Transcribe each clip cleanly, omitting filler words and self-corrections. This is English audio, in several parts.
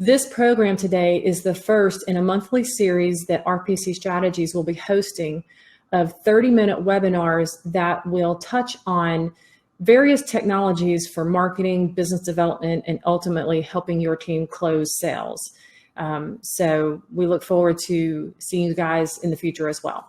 This program today is the first in a monthly series that RPC Strategies will be hosting of 30-minute webinars that will touch on various technologies for marketing, business development, and ultimately helping your team close sales. So we look forward to seeing you guys in the future as well.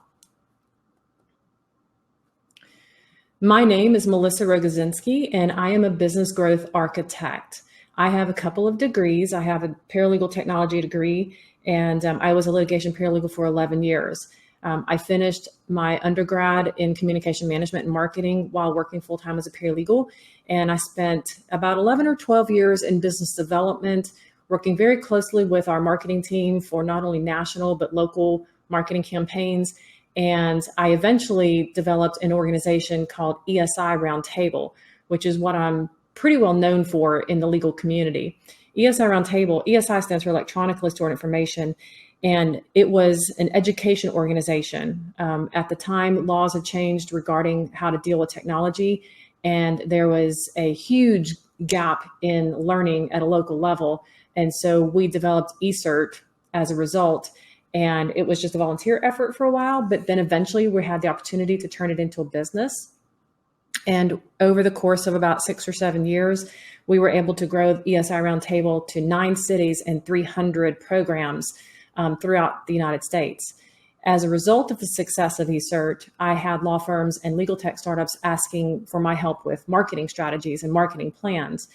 My name is Melissa Rogozinski, and I am a business growth architect. I have a couple of degrees. I have a paralegal technology degree, and I was a litigation paralegal for 11 years. I finished my undergrad in communication management and marketing while working full-time as a paralegal. And I spent about 11 or 12 years in business development, working very closely with our marketing team for not only national, but local marketing campaigns. And I eventually developed an organization called ESI Roundtable, which is what I'm pretty well known for in the legal community. ESI Roundtable, ESI stands for Electronically Stored Information, and it was an education organization. At the time, laws had changed regarding how to deal with technology, and there was a huge gap in learning at a local level. And so we developed eCert as a result, and it was just a volunteer effort for a while, but then eventually we had the opportunity to turn it into a business. And over the course of about 6 or 7 years, we were able to grow ESI Roundtable to 9 cities and 300 programs throughout the United States. As a result of the success of eCert, I had law firms and legal tech startups asking for my help with marketing strategies and marketing plans.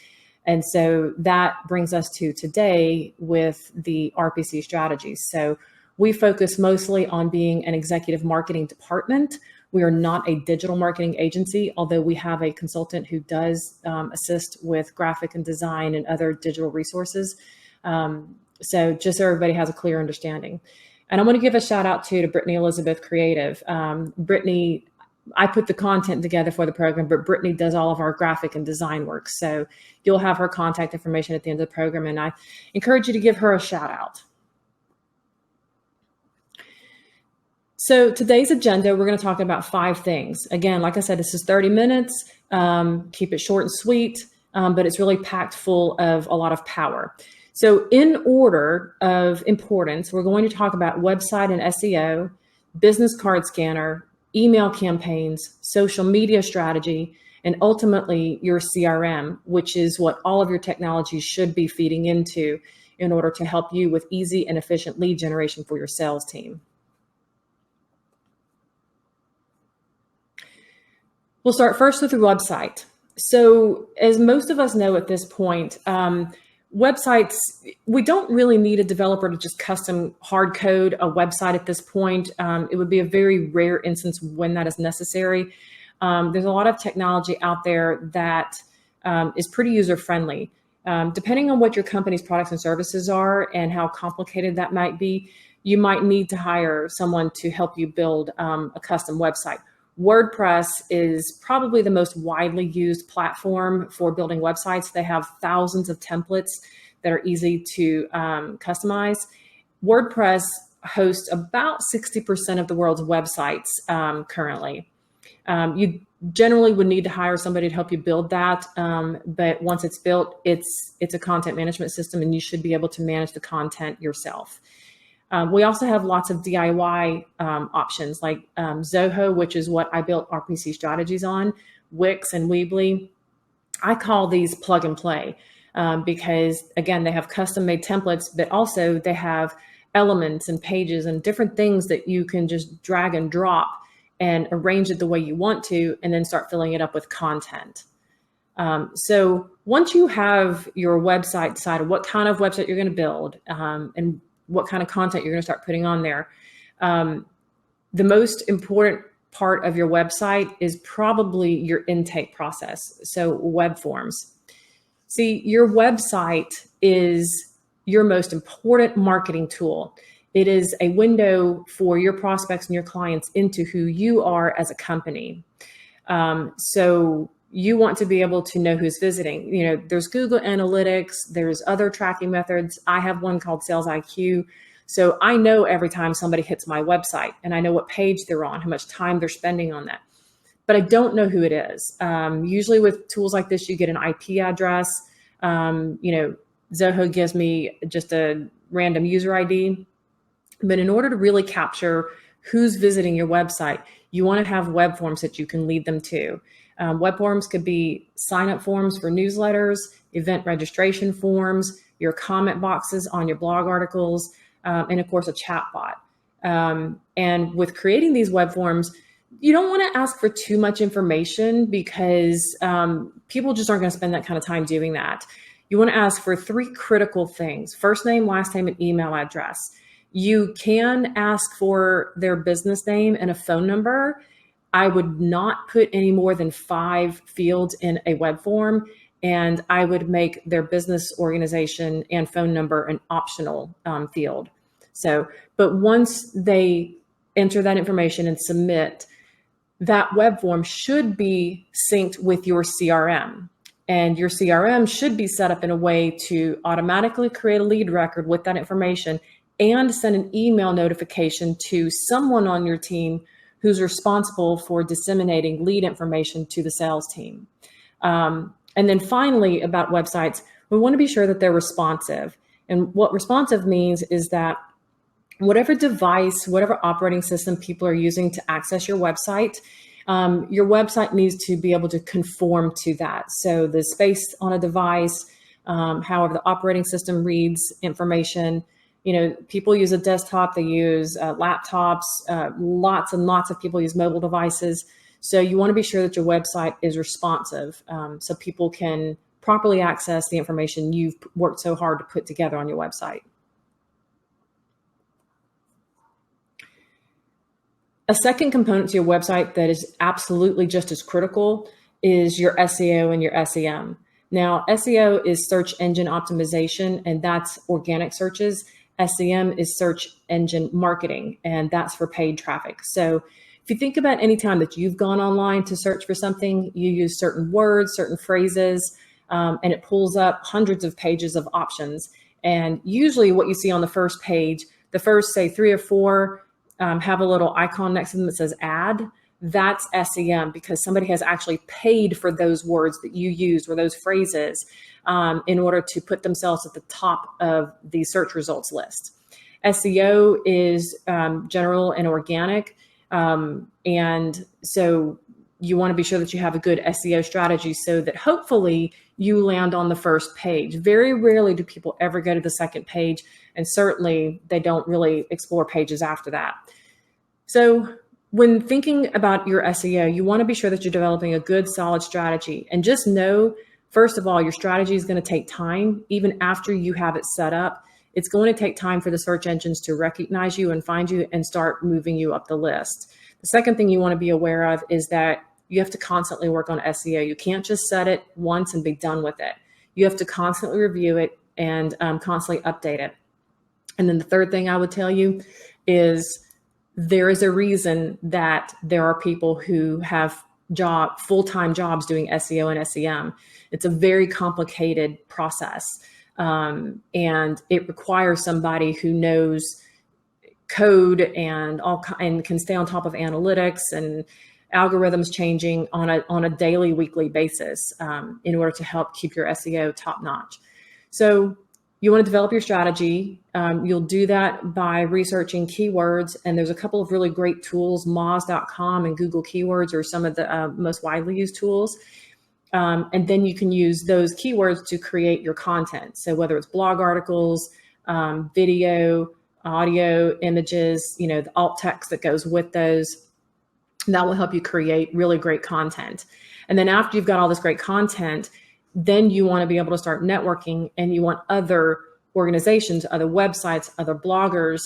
And so that brings us to today with the RPC strategies. So we focus mostly on being an executive marketing department. We are not a digital marketing agency, although we have a consultant who does assist with graphic and design and other digital resources. So just so everybody has a clear understanding. And I want to give a shout out to Brittany Elizabeth Creative. Brittany, I put the content together for the program, but Brittany does all of our graphic and design work. So you'll have her contact information at the end of the program, and I encourage you to give her a shout out. So today's agenda, we're going to talk about 5 things. Again, like I said, this is 30 minutes. Keep it short and sweet, but it's really packed full of a lot of power. So in order of importance, we're going to talk about website and SEO, business card scanner, email campaigns, social media strategy, and ultimately your CRM, which is what all of your technologies should be feeding into in order to help you with easy and efficient lead generation for your sales team. We'll start first with your website. So as most of us know at this point, websites, we don't really need a developer to just custom hard code a website at this point. It would be a very rare instance when that is necessary. There's a lot of technology out there that is pretty user-friendly. Depending on what your company's products and services are and how complicated that might be, you might need to hire someone to help you build a custom website. WordPress is probably the most widely used platform for building websites. They have thousands of templates that are easy to customize. WordPress hosts about 60% of the world's websites currently. You generally would need to hire somebody to help you build that, but once it's built, it's a content management system, and you should be able to manage the content yourself. We also have lots of DIY options like Zoho, which is what I built RPC strategies on, Wix and Weebly. I call these plug and play because, again, they have custom made templates, but also they have elements and pages and different things that you can just drag and drop and arrange it the way you want to, and then start filling it up with content. So once you have your website decided what kind of website you're going to build and what kind of content you're going to start putting on there. The most important part of your website is probably your intake process. So web forms. See, your website is your most important marketing tool. It is a window for your prospects and your clients into who you are as a company. So you want to be able to know who's visiting. You know, there's Google Analytics, there's other tracking methods. I have one called Sales IQ. So I know every time somebody hits my website, and I know what page they're on, how much time they're spending on that. But I don't know who it is. Usually with tools like this, you get an IP address. You know, Zoho gives me just a random user ID. But in order to really capture who's visiting your website, you want to have web forms that you can lead them to. Web forms could be sign-up forms for newsletters, event registration forms, your comment boxes on your blog articles, and of course a chat bot. And with creating these web forms, you don't want to ask for too much information because people just aren't going to spend that kind of time doing that. You want to ask for 3 critical things: first name, last name, and email address. You can ask for their business name and a phone number. I would not put any more than 5 fields in a web form, and I would make their business organization and phone number an optional field. So, but once they enter that information and submit, that web form should be synced with your CRM. And your CRM should be set up in a way to automatically create a lead record with that information and send an email notification to someone on your team who's responsible for disseminating lead information to the sales team. And then finally, about websites, we want to be sure that they're responsive. And what responsive means is that whatever device, whatever operating system people are using to access your website needs to be able to conform to that. So the space on a device, however the operating system reads information. You know, people use a desktop, they use laptops, lots and lots of people use mobile devices. So you want to be sure that your website is responsive so people can properly access the information you've worked so hard to put together on your website. A second component to your website that is absolutely just as critical is your SEO and your SEM. Now, SEO is search engine optimization, and that's organic searches. SEM is search engine marketing, and that's for paid traffic. So if you think about any time that you've gone online to search for something, you use certain words, certain phrases, and it pulls up hundreds of pages of options. And usually what you see on the first page, the first, say, 3 or 4 have a little icon next to them that says ad. That's SEM because somebody has actually paid for those words that you used or those phrases in order to put themselves at the top of the search results list. SEO is general and organic. And so you want to be sure that you have a good SEO strategy so that hopefully you land on the first page. Very rarely do people ever go to the second page, and certainly they don't really explore pages after that. So when thinking about your SEO, you want to be sure that you're developing a good, solid strategy. And just know, first of all, your strategy is going to take time. Even after you have it set up, it's going to take time for the search engines to recognize you and find you and start moving you up the list. The second thing you want to be aware of is that you have to constantly work on SEO. You can't just set it once and be done with it. You have to constantly review it and constantly update it. And then the third thing I would tell you is there is a reason that there are people who have full-time jobs doing SEO and SEM. It's a very complicated process. And it requires somebody who knows code and can stay on top of analytics and algorithms changing on a daily, weekly basis in order to help keep your SEO top notch. So you want to develop your strategy. You'll do that by researching keywords. And there's a couple of really great tools. Moz.com and Google Keywords are some of the most widely used tools. And then you can use those keywords to create your content. So whether it's blog articles, video, audio, images, the alt text that goes with those, that will help you create really great content. And then after you've got all this great content, then you want to be able to start networking, and you want other organizations, other websites, other bloggers,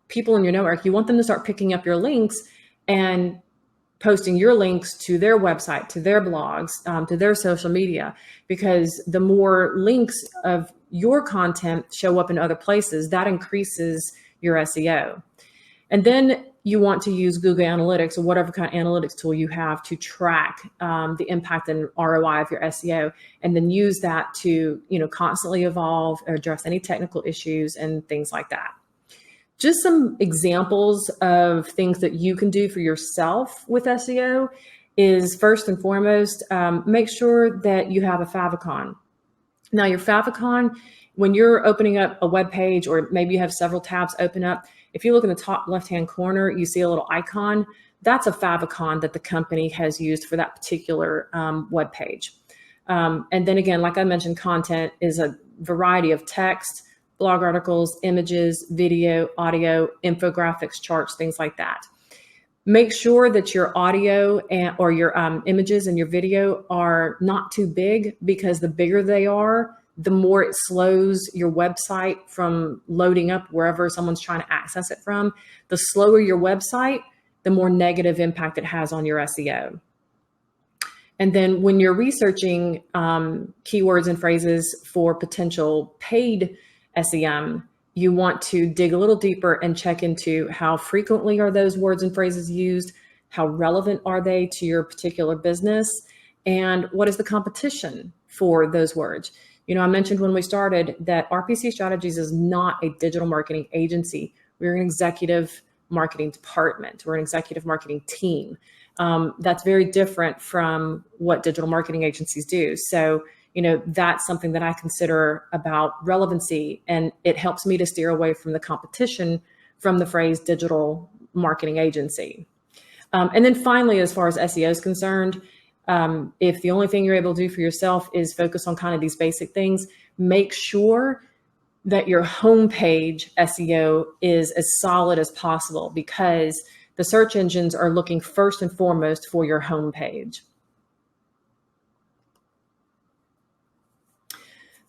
people in your network, you want them to start picking up your links and posting your links to their website, to their blogs, to their social media, because the more links of your content show up in other places, that increases your SEO. And then you want to use Google Analytics or whatever kind of analytics tool you have to track the impact and ROI of your SEO, and then use that to constantly evolve or address any technical issues and things like that. Just some examples of things that you can do for yourself with SEO is, first and foremost, make sure that you have a favicon. Now your favicon, when you're opening up a web page, or maybe you have several tabs open up, if you look in the top left-hand corner, you see a little icon. That's a favicon that the company has used for that particular web page. And then again, like I mentioned, content is a variety of text, blog articles, images, video, audio, infographics, charts, things like that. Make sure that your audio or your images and your video are not too big, because the bigger they are, the more it slows your website from loading up wherever someone's trying to access it from. The slower your website, the more negative impact it has on your SEO. And then when you're researching keywords and phrases for potential paid SEM, you want to dig a little deeper and check into how frequently are those words and phrases used, how relevant are they to your particular business, and what is the competition for those words. You know, I mentioned when we started that RPC Strategies is not a digital marketing agency. We're an executive marketing department. We're an executive marketing team. That's very different from what digital marketing agencies do. So, you know, that's something that I consider about relevancy, and it helps me to steer away from the competition from the phrase digital marketing agency. And then finally, as far as SEO is concerned, if the only thing you're able to do for yourself is focus on kind of these basic things, make sure that your homepage SEO is as solid as possible, because the search engines are looking first and foremost for your homepage.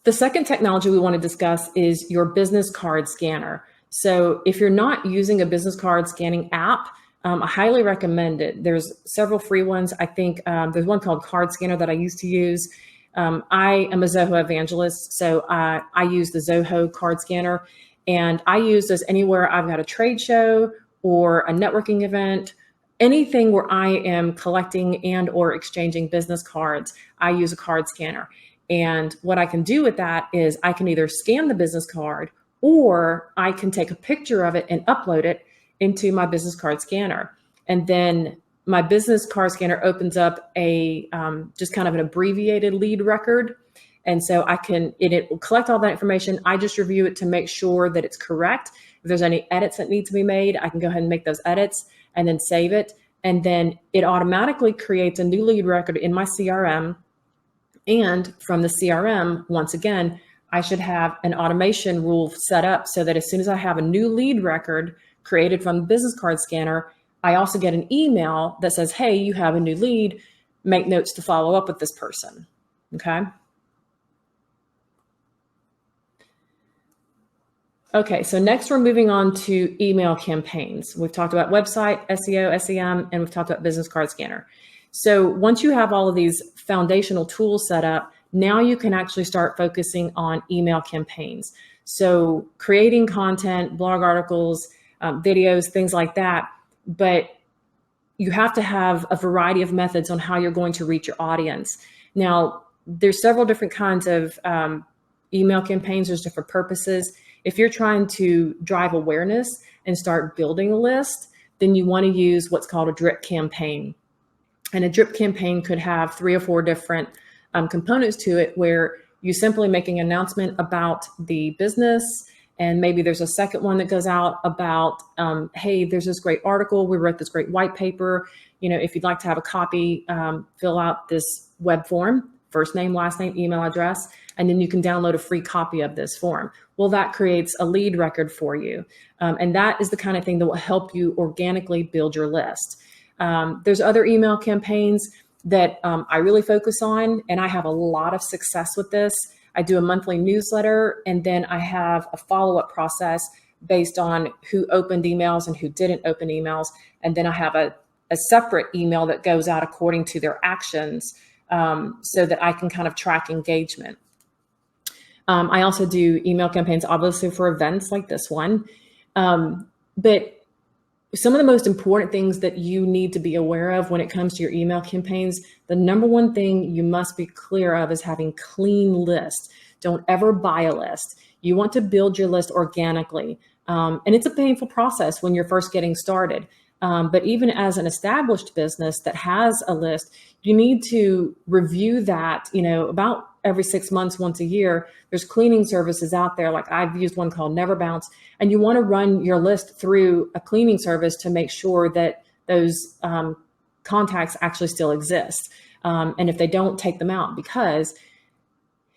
The second technology we want to discuss is your business card scanner. So if you're not using a business card scanning app, I highly recommend it. There's several free ones. I think there's one called Card Scanner that I used to use. I am a Zoho evangelist, so I use the Zoho card scanner, and I use this anywhere I've got a trade show or a networking event, anything where I am collecting and or exchanging business cards. I use a card scanner. And what I can do with that is I can either scan the business card, or I can take a picture of it and upload it into my business card scanner. And then my business card scanner opens up a just kind of an abbreviated lead record. And so it will collect all that information. I just review it to make sure that it's correct. If there's any edits that need to be made, I can go ahead and make those edits and then save it. And then it automatically creates a new lead record in my CRM. And from the CRM, once again, I should have an automation rule set up so that as soon as I have a new lead record created from the business card scanner, I also get an email that says, hey, you have a new lead, make notes to follow up with this person, okay? Okay, so next we're moving on to email campaigns. We've talked about website, SEO, SEM, and we've talked about business card scanner. So once you have all of these foundational tools set up, now you can actually start focusing on email campaigns. So creating content, blog articles, videos, things like that. But you have to have a variety of methods on how you're going to reach your audience. Now, there's several different kinds of email campaigns. There's different purposes. If you're trying to drive awareness and start building a list, then you want to use what's called a drip campaign. And a drip campaign could have 3 or 4 different components to it, where you simply making an announcement about the business, and maybe there's a second one that goes out about, hey, there's this great article, we wrote this great white paper. You know, if you'd like to have a copy, fill out this web form, first name, last name, email address, and then you can download a free copy of this form. Well, that creates a lead record for you. And that is the kind of thing that will help you organically build your list. There's other email campaigns that I really focus on, and I have a lot of success with this. I do a monthly newsletter, and then I have a follow-up process based on who opened emails and who didn't open emails. And then I have a separate email that goes out according to their actions, so that I can kind of track engagement. I also do email campaigns, obviously, for events like this one. But some of the most important things that you need to be aware of when it comes to your email campaigns, the number one thing you must be clear of is having clean lists. Don't ever buy a list. You want to build your list organically. And it's a painful process when you're first getting started. But even as an established business that has a list, you need to review that, about every 6 months, once a year. There's cleaning services out there. Like I've used one called Never Bounce, and you want to run your list through a cleaning service to make sure that those contacts actually still exist. And if they don't, take them out, because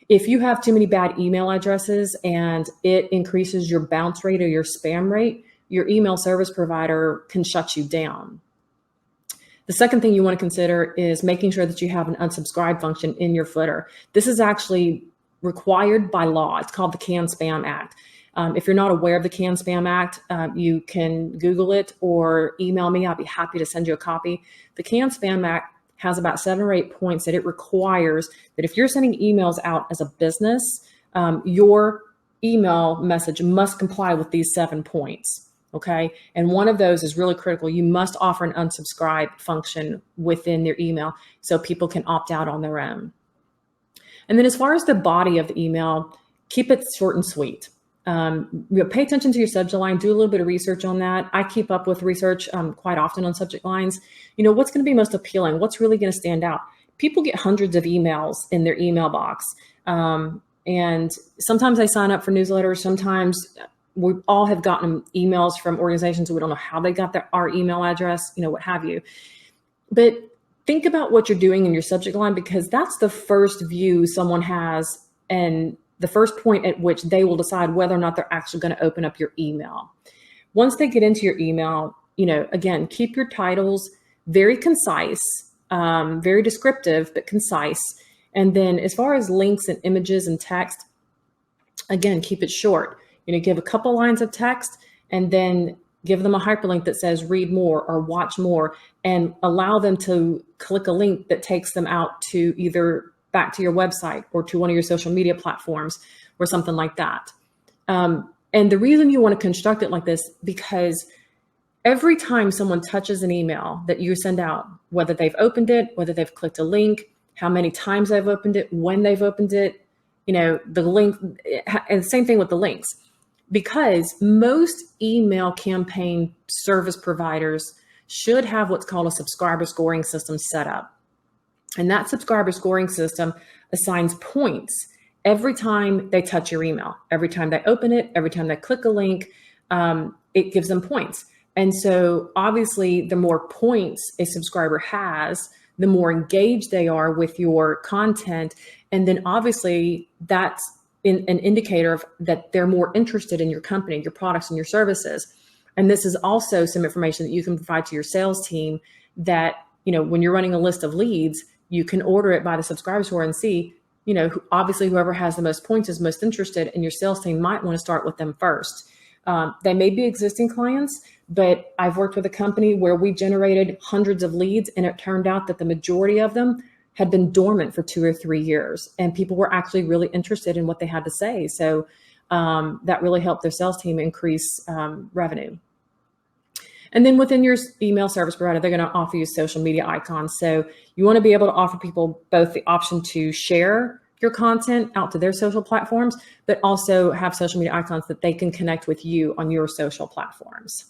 if you have too many bad email addresses and it increases your bounce rate or your spam rate, your email service provider can shut you down. The second thing you want to consider is making sure that you have an unsubscribe function in your footer. This is actually required by law. It's called the CAN-SPAM Act. If you're not aware of the CAN-SPAM Act, you can Google it or email me. I'll be happy to send you a copy. The CAN-SPAM Act has about 7 or 8 points that it requires that if you're sending emails out as a business, your email message must comply with these 7 points. Okay. And one of those is really critical. You must offer an unsubscribe function within your email so people can opt out on their own. And then as far as the body of the email, keep it short and sweet. Pay attention to your subject line, do a little bit of research on that. I keep up with research quite often on subject lines. What's going to be most appealing? What's really going to stand out? People get hundreds of emails in their email box. And sometimes they sign up for newsletters. Sometimes we all have gotten emails from organizations that we don't know how they got our email address, what have you. But think about what you're doing in your subject line, because that's the first view someone has and the first point at which they will decide whether or not they're actually going to open up your email. Once they get into your email, again, keep your titles very concise, very descriptive, but concise. And then as far as links and images and text, again, keep it short. Give a couple lines of text and then give them a hyperlink that says read more or watch more, and allow them to click a link that takes them out to either back to your website or to one of your social media platforms or something like that. And the reason you want to construct it like this, because every time someone touches an email that you send out, whether they've opened it, whether they've clicked a link, how many times they've opened it, when they've opened it, the link, and same thing with the links. Because most email campaign service providers should have what's called a subscriber scoring system set up. And that subscriber scoring system assigns points every time they touch your email, every time they open it, every time they click a link, it gives them points. And so obviously the more points a subscriber has, the more engaged they are with your content. And then obviously that's an indicator of that they're more interested in your company, your products and your services. And this is also some information that you can provide to your sales team that, when you're running a list of leads, you can order it by the subscriber score and see, obviously whoever has the most points is most interested, and your sales team might want to start with them first. They may be existing clients, but I've worked with a company where we generated hundreds of leads, and it turned out that the majority of them had been dormant for 2 or 3 years, and people were actually really interested in what they had to say. So that really helped their sales team increase revenue. And then within your email service provider, they're going to offer you social media icons. So you want to be able to offer people both the option to share your content out to their social platforms, but also have social media icons that they can connect with you on your social platforms.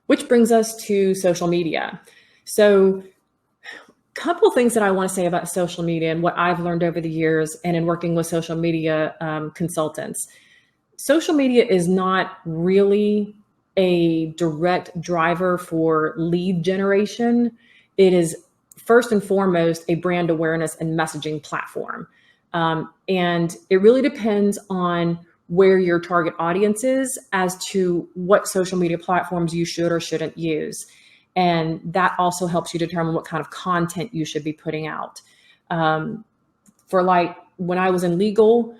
Which brings us to social media. So a couple of things that I want to say about social media and what I've learned over the years and in working with social media consultants. Social media is not really a direct driver for lead generation. It is first and foremost a brand awareness and messaging platform. And it really depends on where your target audience is as to what social media platforms you should or shouldn't use. And that also helps you determine what kind of content you should be putting out. For like when I was in legal,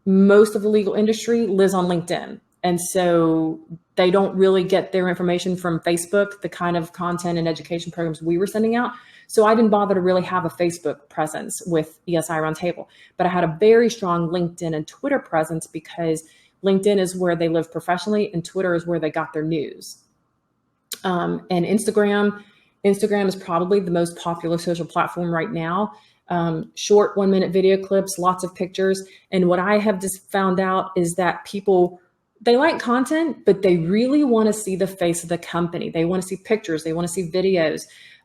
most of the legal industry lives on LinkedIn. And so they don't really get their information from Facebook, the kind of content and education programs we were sending out. So I didn't bother to really have a Facebook presence with ESI Roundtable, but I had a very strong LinkedIn and Twitter presence because LinkedIn is where they live professionally and Twitter is where they got their news. And Instagram is probably the most popular social platform right now. Short 1-minute video clips, lots of pictures. And what I have just found out is that people, they like content, but they really want to see the face of the company. They want to see pictures. They want to see videos.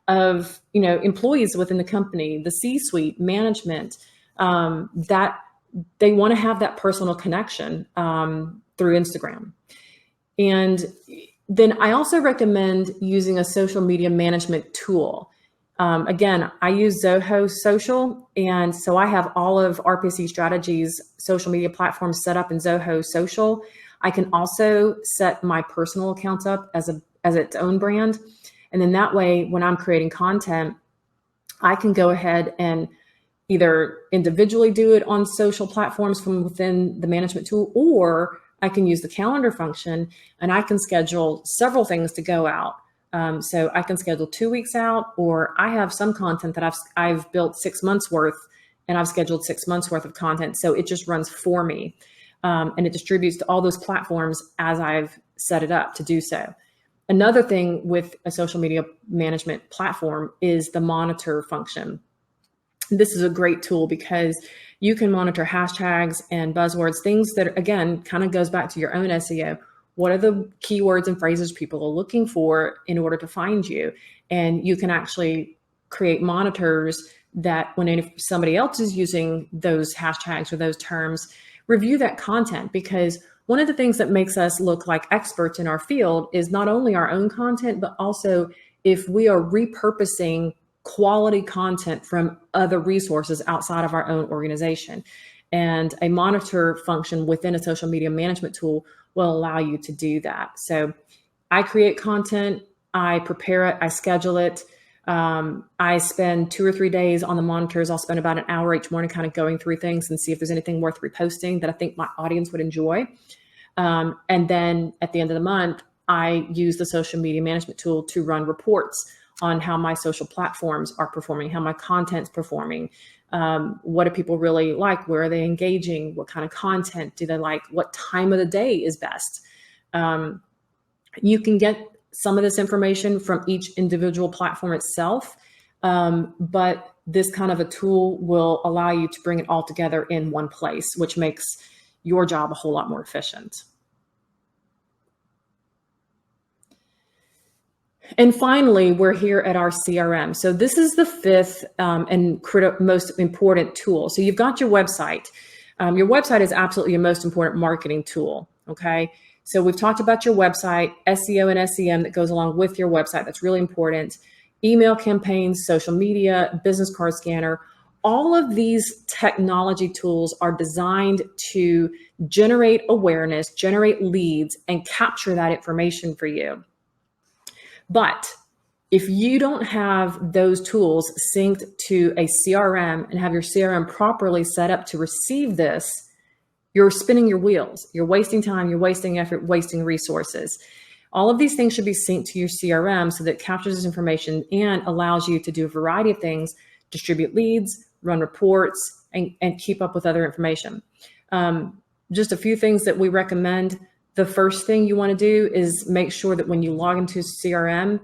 of, employees within the company, the C-suite, management, that they want to have that personal connection through Instagram. And then I also recommend using a social media management tool. Again, I use Zoho Social, and so I have all of RPC Strategies social media platforms set up in Zoho Social. I can also set my personal accounts up as its own brand. And then that way, when I'm creating content, I can go ahead and either individually do it on social platforms from within the management tool, or I can use the calendar function and I can schedule several things to go out. So I can schedule 2 weeks out, or I have some content that I've built 6 months worth, and I've scheduled 6 months worth of content. So it just runs for me, and it distributes to all those platforms as I've set it up to do so. Another thing with a social media management platform is the monitor function. This is a great tool because you can monitor hashtags and buzzwords, things that, again, kind of goes back to your own SEO. What are the keywords and phrases people are looking for in order to find you? And you can actually create monitors that when somebody else is using those hashtags or those terms, review that content. Because one of the things that makes us look like experts in our field is not only our own content, but also if we are repurposing quality content from other resources outside of our own organization. And a monitor function within a social media management tool will allow you to do that. So I create content, I prepare it, I schedule it. I spend 2 or 3 days on the monitors. I'll spend about an hour each morning kind of going through things and see if there's anything worth reposting that I think my audience would enjoy. And then at the end of the month, I use the social media management tool to run reports on how my social platforms are performing, how my content's performing. What do people really like? Where are they engaging? What kind of content do they like? What time of the day is best? You can get some of this information from each individual platform itself, but this kind of a tool will allow you to bring it all together in one place, which makes your job a whole lot more efficient. And finally, we're here at our CRM. So this is the fifth and most important tool. So you've got your website. Your website is absolutely your most important marketing tool, okay? So we've talked about your website, SEO and SEM that goes along with your website. That's really important. Email campaigns, social media, business card scanner. All of these technology tools are designed to generate awareness, generate leads, and capture that information for you. But if you don't have those tools synced to a CRM and have your CRM properly set up to receive this, you're spinning your wheels. You're wasting time, you're wasting effort, wasting resources. All of these things should be synced to your CRM so that it captures this information and allows you to do a variety of things, distribute leads, run reports, and keep up with other information. Just a few things that we recommend. The first thing you want to do is make sure that when you log into CRM,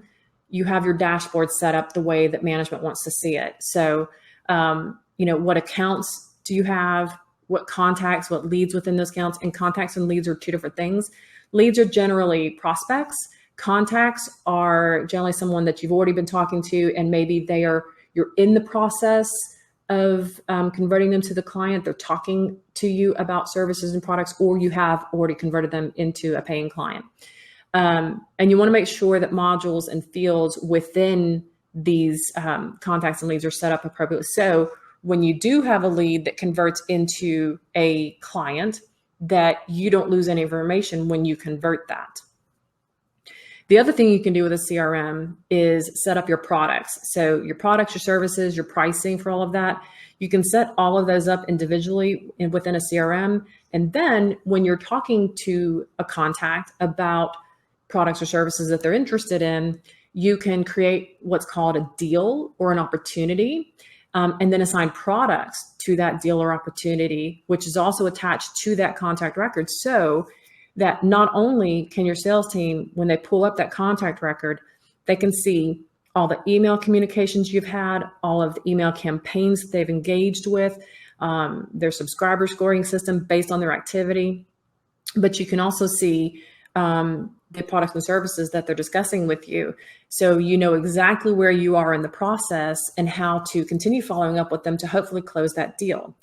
you have your dashboard set up the way that management wants to see it. So, what accounts do you have? What contacts, what leads within those accounts? And contacts and leads are two different things. Leads are generally prospects. Contacts are generally someone that you've already been talking to, and maybe you're in the process of converting them to the client. They're talking to you about services and products, or you have already converted them into a paying client. And you want to make sure that modules and fields within these contacts and leads are set up appropriately. So when you do have a lead that converts into a client, that you don't lose any information when you convert that. The other thing you can do with a CRM is set up your products. So your products, your services, your pricing for all of that. You can set all of those up individually within a CRM. And then when you're talking to a contact about products or services that they're interested in, you can create what's called a deal or an opportunity, and then assign products to that deal or opportunity, which is also attached to that contact record. So that not only can your sales team, when they pull up that contact record, they can see all the email communications you've had, all of the email campaigns that they've engaged with, their subscriber scoring system based on their activity. But you can also see the products and services that they're discussing with you. So you know exactly where you are in the process and how to continue following up with them to hopefully close that deal.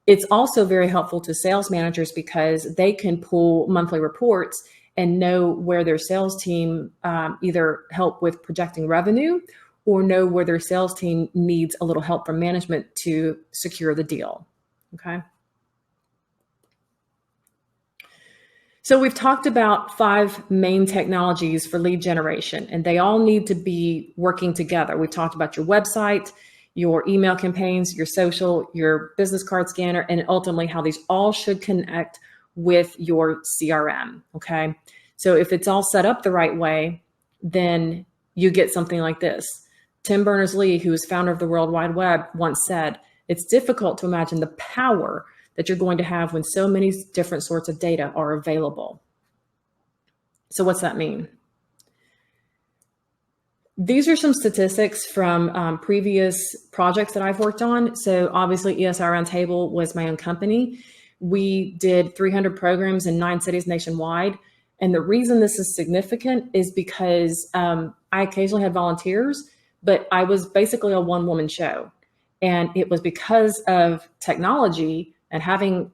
It's also very helpful to sales managers because they can pull monthly reports and know where their sales team either help with projecting revenue or know where their sales team needs a little help from management to secure the deal. Okay. So we've talked about 5 main technologies for lead generation, and they all need to be working together. We talked about your website, your email campaigns, your social, your business card scanner, and ultimately how these all should connect with your CRM, okay? So if it's all set up the right way, then you get something like this. Tim Berners-Lee, who is founder of the World Wide Web, once said, "It's difficult to imagine the power that you're going to have when so many different sorts of data are available." So what's that mean? These are some statistics from previous projects that I've worked on. So obviously ESR Roundtable was my own company. We did 300 programs in 9 cities nationwide. And the reason this is significant is because I occasionally had volunteers, but I was basically a one-woman show. And it was because of technology and having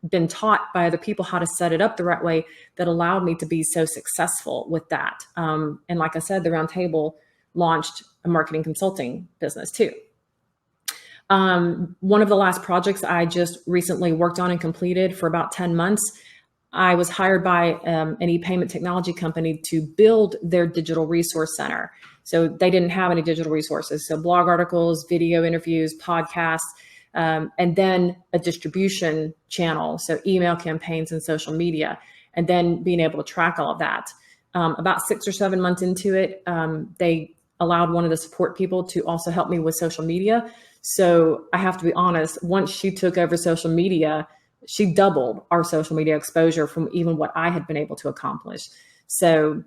been taught by other people how to set it up the right way that allowed me to be so successful with that. And like I said, the Roundtable launched a marketing consulting business too. One of the last projects I just recently worked on and completed for about 10 months, I was hired by an e-payment technology company to build their digital resource center. So they didn't have any digital resources. So blog articles, video interviews, podcasts, and then a distribution channel. So email campaigns and social media, and then being able to track all of that. About 6 or 7 months into it, they allowed one of the support people to also help me with social media. So I have to be honest, once she took over social media, she doubled our social media exposure from even what I had been able to accomplish. So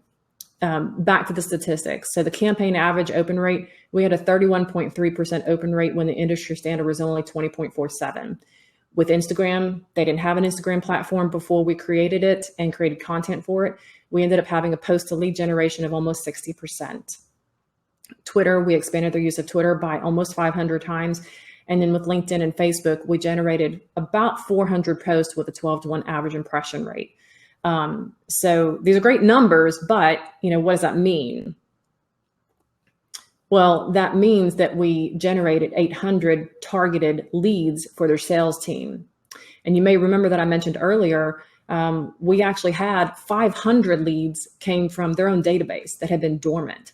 back to the statistics. So the campaign average open rate, we had a 31.3% open rate when the industry standard was only 20.47. With Instagram, they didn't have an Instagram platform before we created it and created content for it. We ended up having a post to lead generation of almost 60%. Twitter, we expanded their use of Twitter by almost 500 times. And then with LinkedIn and Facebook, we generated about 400 posts with a 12-to-1 average impression rate. So these are great numbers, but what does that mean? Well, that means that we generated 800 targeted leads for their sales team. And you may remember that I mentioned earlier, we actually had 500 leads came from their own database that had been dormant.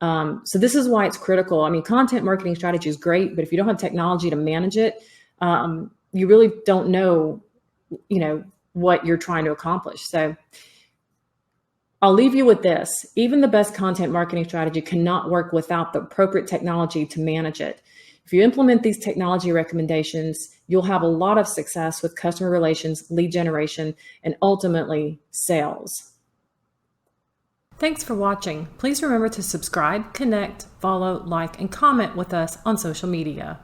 So this is why it's critical. I mean, content marketing strategy is great, but if you don't have technology to manage it, you really don't know, what you're trying to accomplish. So I'll leave you with this. Even the best content marketing strategy cannot work without the appropriate technology to manage it. If you implement these technology recommendations, you'll have a lot of success with customer relations, lead generation, and ultimately sales. Thanks for watching. Please remember to subscribe, connect, follow, like, and comment with us on social media.